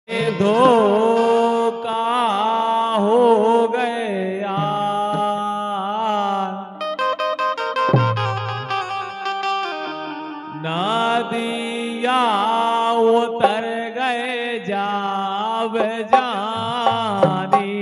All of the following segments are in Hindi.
धोखा हो गया, नदिया उतर गए जाव जानी।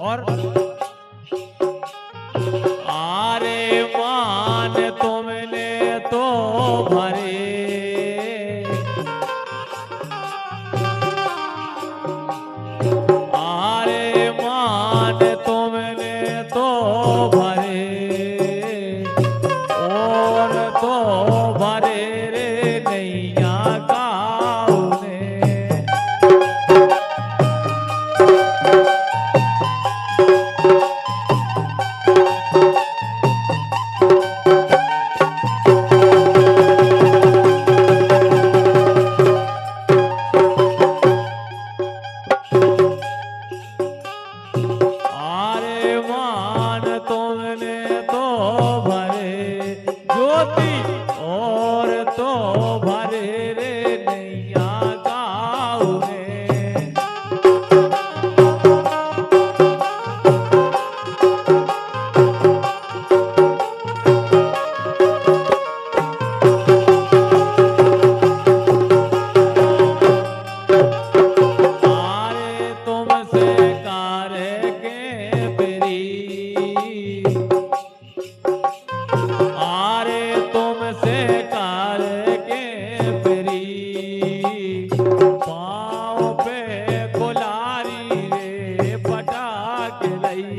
और आरे मान तुमने तो भरे, आरे मान तुमने तो भरे, और तो भरे रे नैया गाँव ने। तुमने तो भरे ज्योति और तो भरे रे नैया गाँव ने। आरे तुमसे कारे के पेरी, आरे तुमसे कार के पेरी, पाँव पे कुल्हाड़ी रे पटाक लई।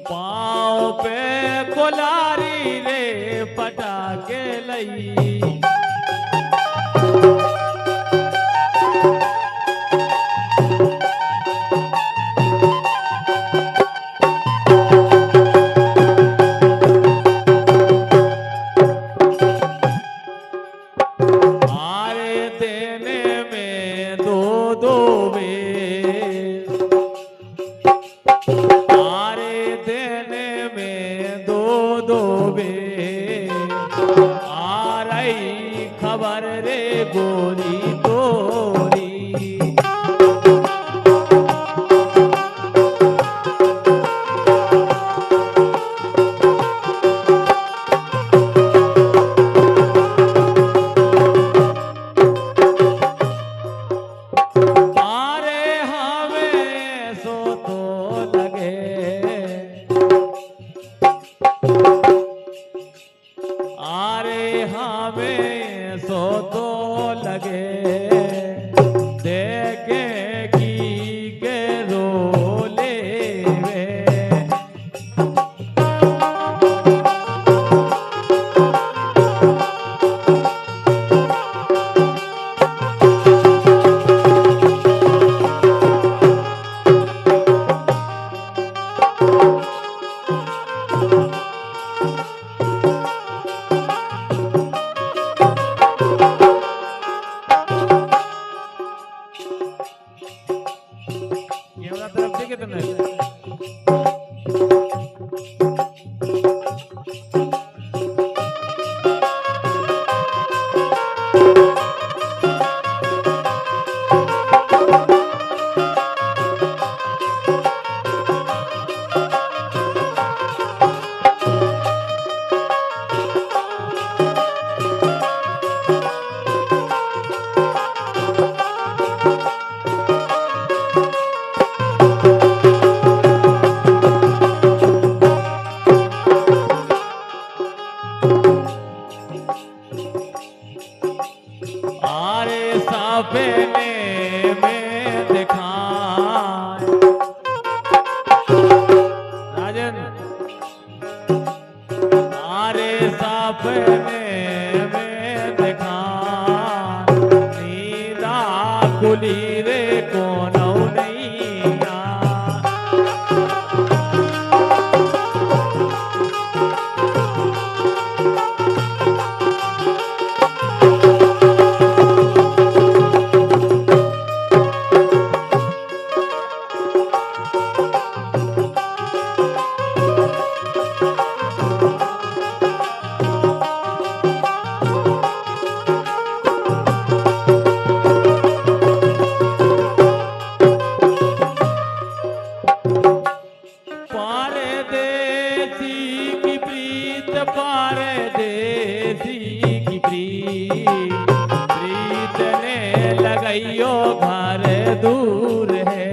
पाँव पे कुल्हाड़ी रे पटाके लई। आरे देने में दो दो बेर, आरे देने में दो दो बेर, आ रही खबर रे गोरी तोरी। आरे सपने में दिखाए। राजन मारे सपने में दिखाए, नींदा खुली रे कोनो नैया। परदेसी की प्रीत ने लगाइयो घर दूर है।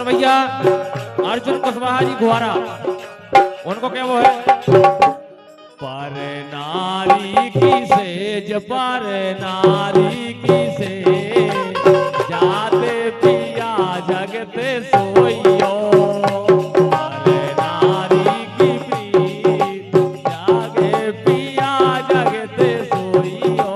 भैया अर्जुन कुशवाहा जी गुहारा, उनको क्या वो है, पर नारी की सेज पर नारी की सेज, जाते पिया जगते सोइयो। पर नारी की प्रीत जागे पिया जगते सोइयो।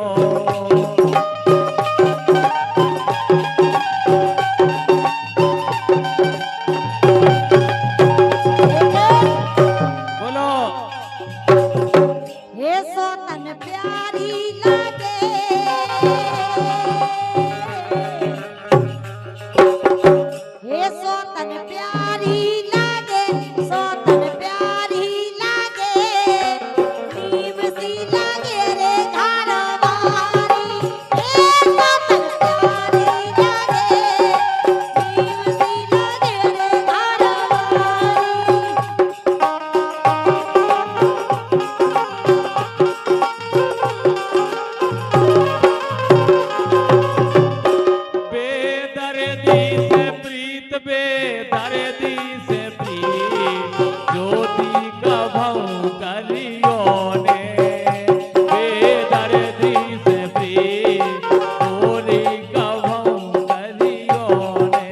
बेदर्दी से प्रीत ज्योति कभू कलियो ने, बेदर्दी से प्रीत बोली कभू कलियो ने।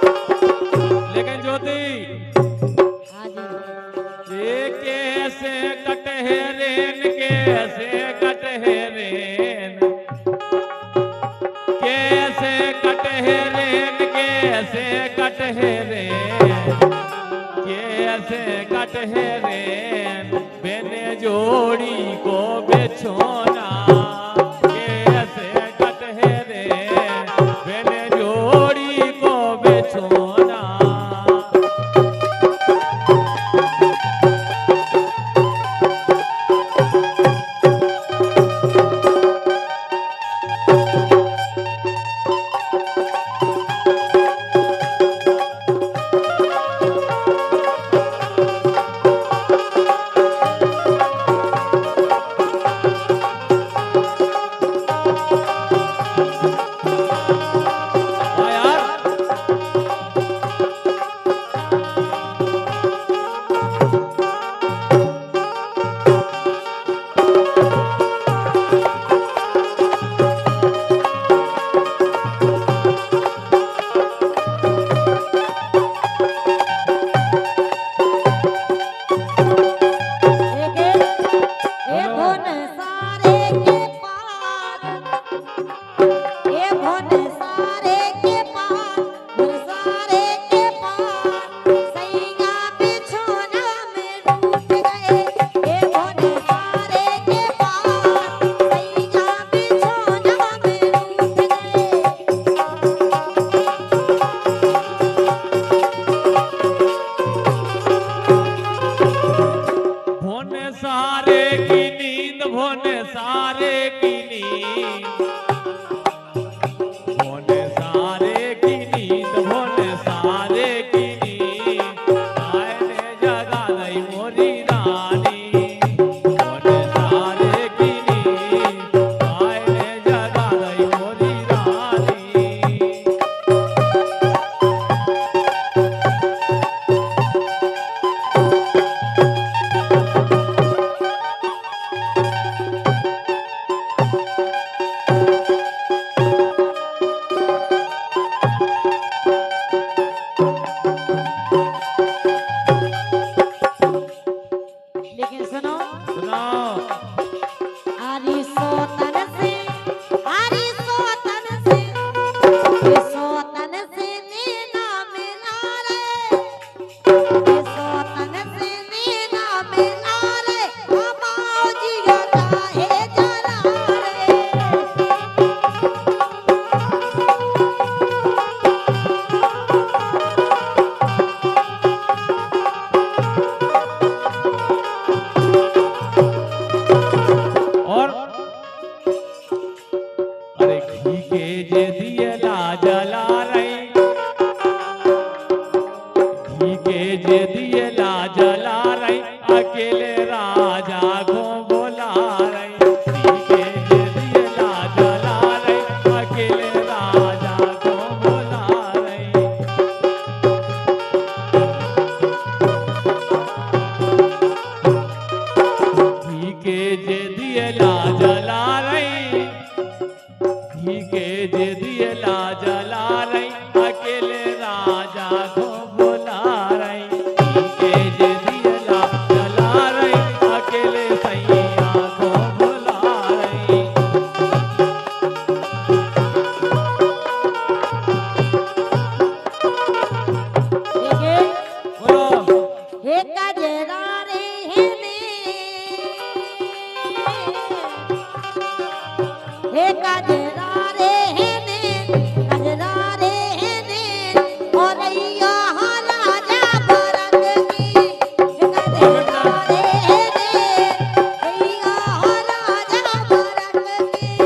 लेकिन ज्योति हाँ जी। ये कैसे कटहरेन कैसे कटहरेन कैसे कटहरेन कैसे कटहरेन कैसे कटहरेन बेने जोड़ी को बिछोना कैसे कटहरेन बेने जोड़ी को बिछोना हाँ यार एक भुन सारे के पार, एक भुन सारे के पार, भुन सारे के पार, सैया बिछोना में रूठ गए। एक भुन सारे के पार, सैया बिछोना में रूठ गए। भोन सारे की नींद भोन सारे की नींद भोन सारे की नींद भोन सारे की नींद आए जगा नहीं मोरी रानी भोन सारे की नींद आए जगा नहीं मोरी रानी लेकिन सुनो, सुनाओ आरी सोतन से, आरी सोतन से, ये सोतन से नीना मिला रे, ये सोतन से नीना मिला रे, हमाओ जिया काहे जला रे। और अरे घी के जे दिए ला जला रही घी के जे दिए ला जला रही अकेले राजा को बोला रही घी के जे दिए ला जला रही अकेले राजा को बोला रही घी के जे दिए ला जला रही घी के जे दिए ला जला रही अकेले राजा को बुला रही घी के जे दिए ला जला रही अकेले सैया को बुला रही लेकिन बोलो हे कजरा रे हेने, हे कजरा रे हेने, कजरा रे हेने, और या राजा भरत की, हे कजरा रे हेने, या राजा भरत की।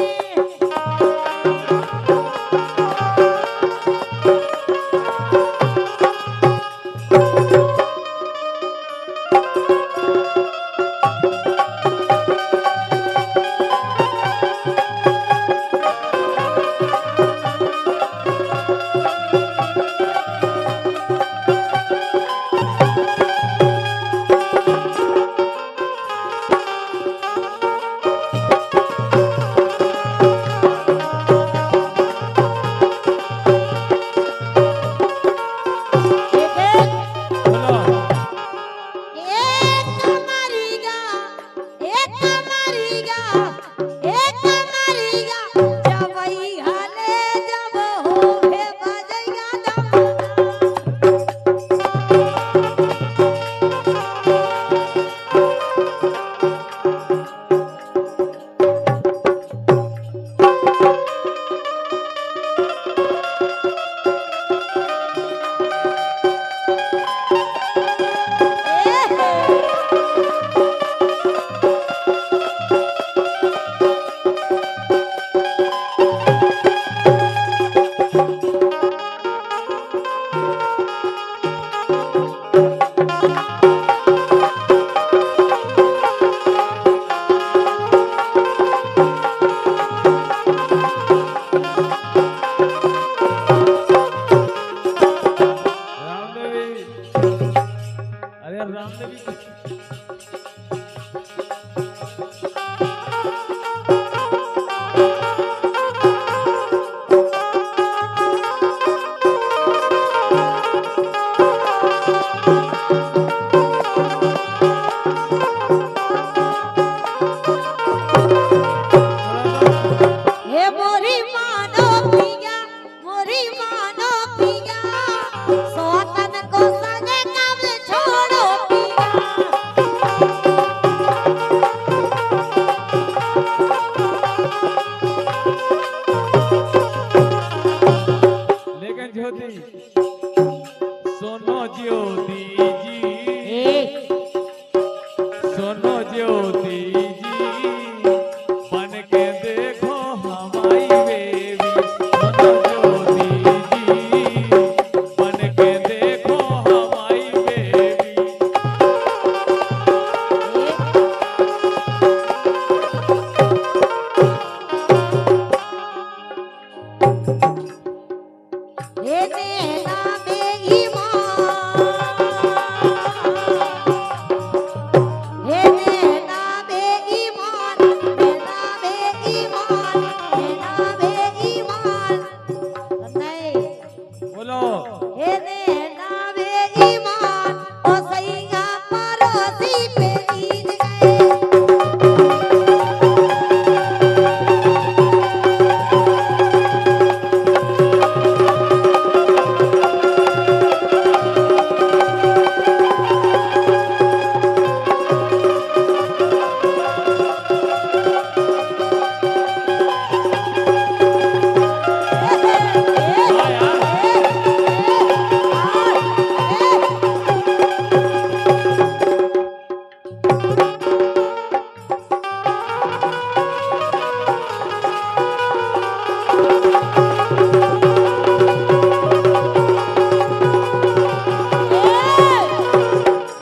हमने भी कुछ हे मोरी मानो पिया, मोरी मानो पिया, सोतन को संगे कब छोड़ो पिया। लेकिन ज्योति सोनो ज्योति जी सोनो ज्योति जी बन के देखो हमारी बेबी सोनो ज्योति जी बन के देखो हमारी बेबी हे नैना बेईमान, हे नैना बेईमान, नैना बेईमान, नैना बेईमान, नहीं बोलो हे नैना बेईमान, ओ सैया परोसी पे नींद गए। हाँ यार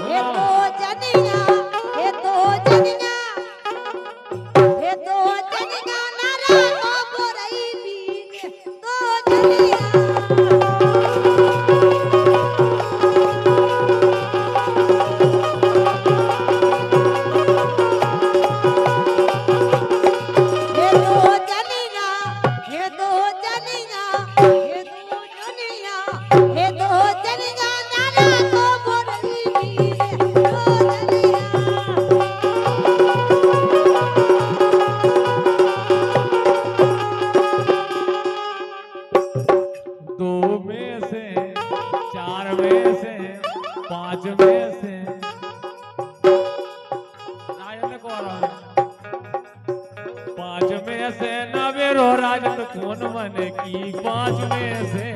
हे तो जनिया, हे तो जनिया, हे तो जनिया नारा को बोरई बीन तो जनिया। हे तो जनिया, हे तो जनिया, हे तो जनिया, हे तो जनिया नारा को बोरई बीन तो जनिया। दो में से चार में से पांच में से राजन को आ रहा है। पांच में से नवे रो राजन कौन मन की पांच में से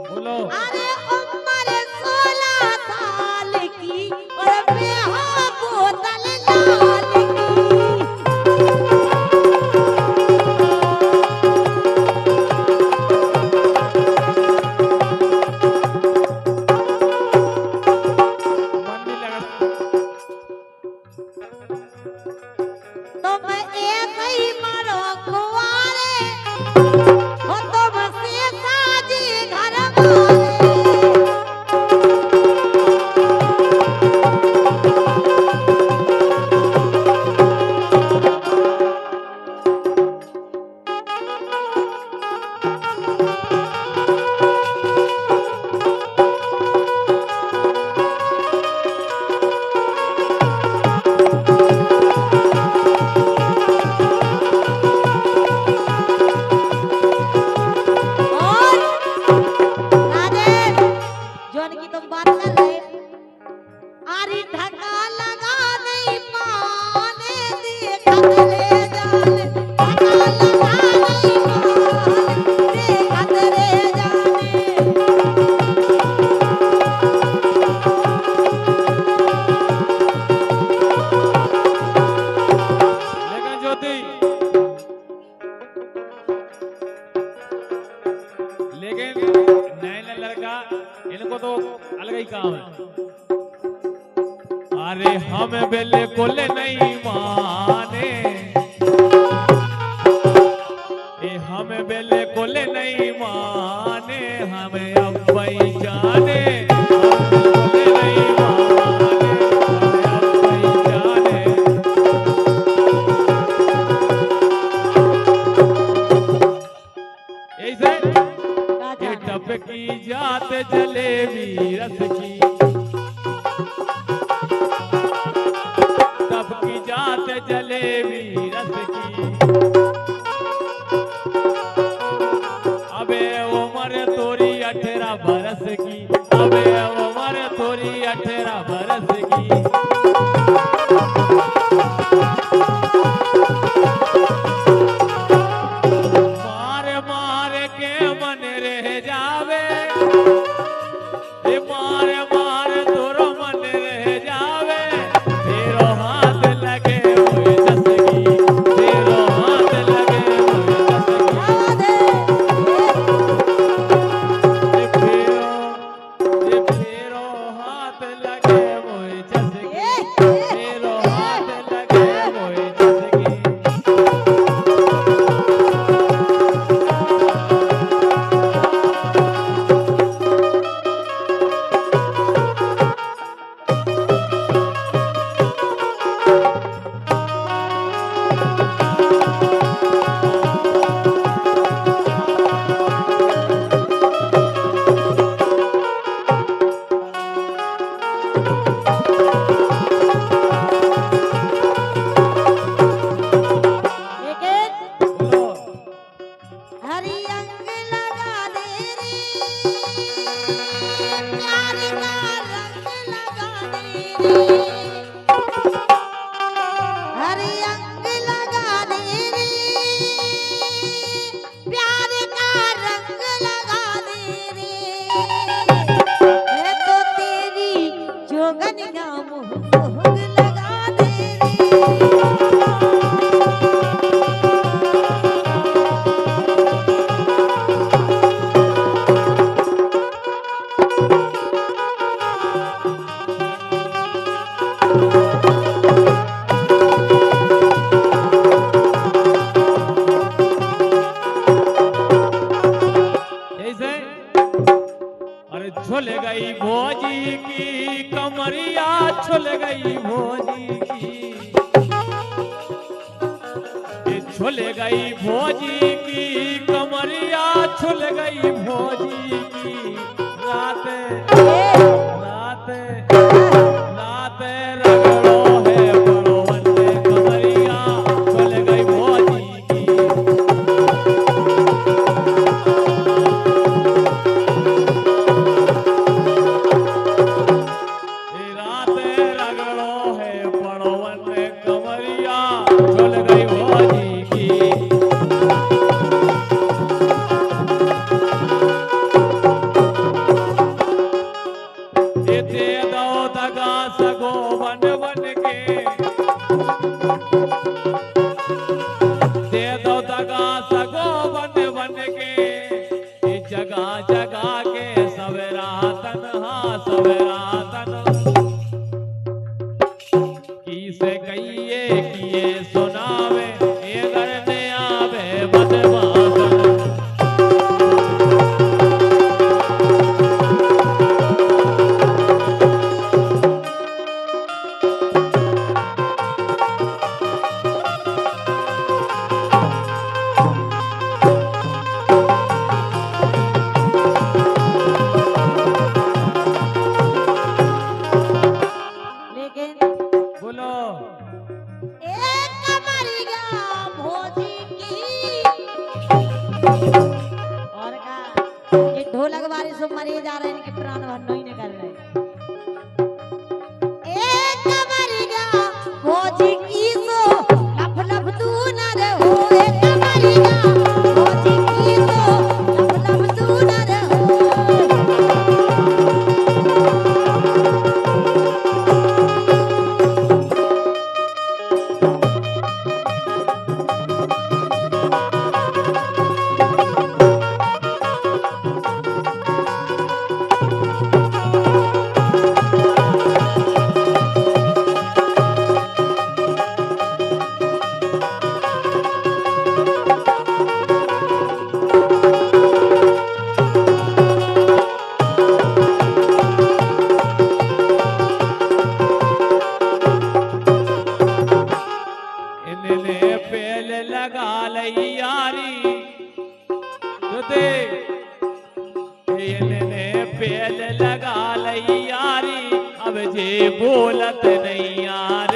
बोलो अरे उम्र 16 साल की और बेहा बोतल लाल की। मन नहीं लगा तुम एक ही मरो कुंवारे, हो तुम से साजी घर वाले। और राजेश, जौन की तुम बात कर रहे, आरी ढका लगा नहीं पाने देखत ले जाने, ढका लगा नहीं पाने देखत ले जाने। लेकिन ज्योति लेकिन नैना लड़का इनको तो अलग ही काम है। अरे हम बिल्कुल नहीं माने, ए हम बिल्कुल नहीं माने, हमें अब्बा ही जाने, हम बिल्कुल नहीं माने, हमें अब्बा ही जाने। ऐसे ये टपकी जात जलेबी रस की, टपकी जात जलेबी रस की, अबे उम्र तोरी 18 बरस की, अबे उम्र तोरी 18 बरस की। मार मार के मन रह जावे, मार मार तोरो मन रह जावे, तेरो हाथ लगे हुए जसगी, तेरो हाथ लगे हुए जसगी, फेरो हाथ लगे हुए जसगी, फेरो हाथ लगे हुए जसगी। हरी अंग लगा दे रे, प्यार का रंग लगा दे रे, हरी अंग लगा दे रे, प्यार का रंग लगा दे रे, मैं तो तेरी जोगनिया मोह लगा दे रे। ऐसे अरे झुल गई भोजी की कमरिया, झुल गई भोजी की, ये झुल गई भोजी की कमरिया, झुल गई भोजी की। रात रात रात रगड़ो है बड़ोवन ने कमरिया, झुल गई भोजी की। रात रगड़ो है बड़ोवन ने कमरिया, झुल गई भोजी की। दे दो दगा सगो बन बन के, दे दो दगा सगो बन बन के, जगह जगह के सवेरा तन्हा सवेरा तन, किसे कहिए किए सुनावे, ये करने आवे बदमाशन। बोलो एक कमरिया भोजी की, और का ये ढोलक वाले सब मरे जा रहे हैं, इनके प्राण भरना ही नहीं कर रहे। एक कमरिया भोजी की सो लफ लफ तू न रहो, एक कमरिया भोजी की सो लफ लफ तू न रहो। लई यारी तो देख ने पेल लगा लई यारी अब जे बोलत नहीं यार